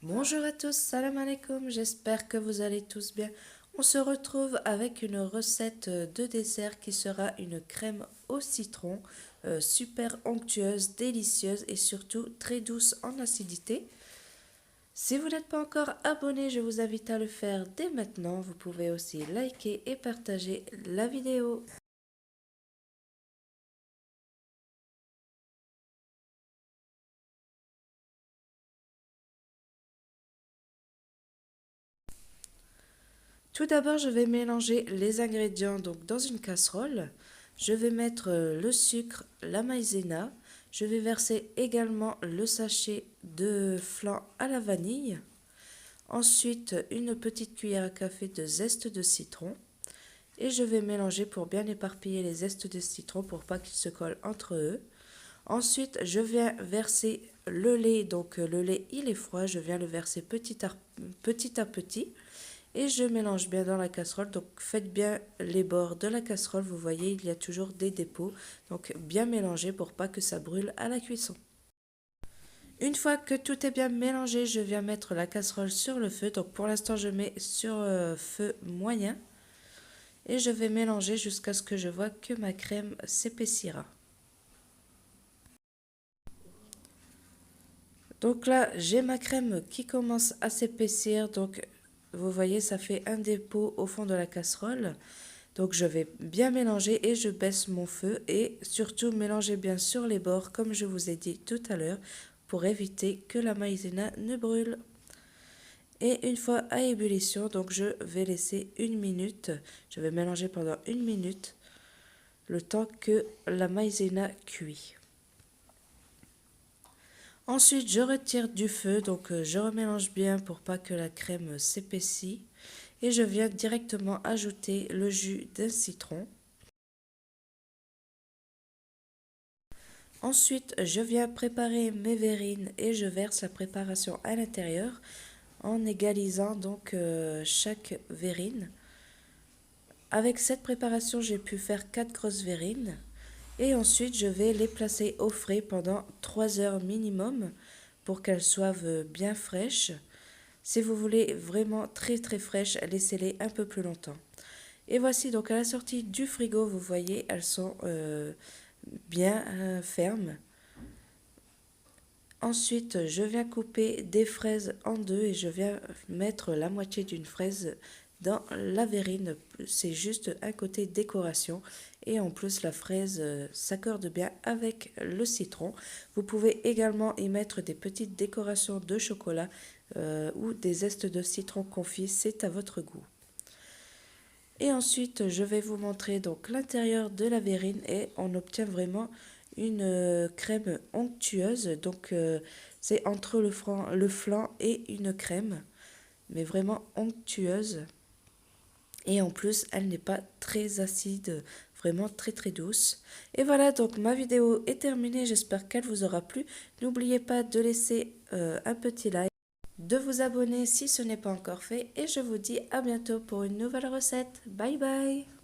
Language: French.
Bonjour à tous, salam alaikum, j'espère que vous allez tous bien. On se retrouve avec une recette de dessert qui sera une crème au citron, super onctueuse, délicieuse et surtout très douce en acidité. Si vous n'êtes pas encore abonné, je vous invite à le faire dès maintenant. Vous pouvez aussi liker et partager la vidéo. Tout d'abord, je vais mélanger les ingrédients donc dans une casserole. Je vais mettre le sucre, la maïzena. Je vais verser également le sachet de flan à la vanille. Ensuite, une petite cuillère à café de zeste de citron. Et je vais mélanger pour bien éparpiller les zestes de citron pour pas qu'ils se collent entre eux. Ensuite, je viens verser le lait. Donc le lait, il est froid. Je viens le verser petit à petit. Et je mélange bien dans la casserole. Donc faites bien les bords de la casserole. Vous voyez, il y a toujours des dépôts. Donc bien mélanger pour pas que ça brûle à la cuisson. Une fois que tout est bien mélangé, je viens mettre la casserole sur le feu. Donc pour l'instant, je mets sur feu moyen. Et je vais mélanger jusqu'à ce que je vois que ma crème s'épaissira. Donc là, j'ai ma crème qui commence à s'épaissir. Donc vous voyez, ça fait un dépôt au fond de la casserole. Donc je vais bien mélanger et je baisse mon feu et surtout mélanger bien sur les bords comme je vous ai dit tout à l'heure pour éviter que la maïzena ne brûle. Et une fois à ébullition, donc je vais laisser une minute, je vais mélanger pendant une minute le temps que la maïzena cuit. Ensuite, je retire du feu, donc je remélange bien pour pas que la crème s'épaissit. Et je viens directement ajouter le jus d'un citron. Ensuite, je viens préparer mes verrines et je verse la préparation à l'intérieur en égalisant donc chaque verrine. Avec cette préparation, j'ai pu faire 4 grosses verrines et ensuite je vais les placer au frais pendant 3 heures minimum pour qu'elles soient bien fraîches. Si vous voulez vraiment très fraîches, laissez-les un peu plus longtemps. Et voici donc à la sortie du frigo, vous voyez, elles sont bien fermes. Ensuite, je viens couper des fraises en deux et je viens mettre la moitié d'une fraise dans la verrine. C'est juste un côté décoration et en plus la fraise s'accorde bien avec le citron. Vous pouvez également y mettre des petites décorations de chocolat ou des zestes de citron confit, c'est à votre goût. Et ensuite, je vais vous montrer donc l'intérieur de la verrine et on obtient vraiment une crème onctueuse. Donc, c'est entre le flan et une crème, mais vraiment onctueuse. Et en plus, elle n'est pas très acide, vraiment très douce. Et voilà, donc ma vidéo est terminée. J'espère qu'elle vous aura plu. N'oubliez pas de laisser un petit like, de vous abonner si ce n'est pas encore fait et je vous dis à bientôt pour une nouvelle recette. Bye bye!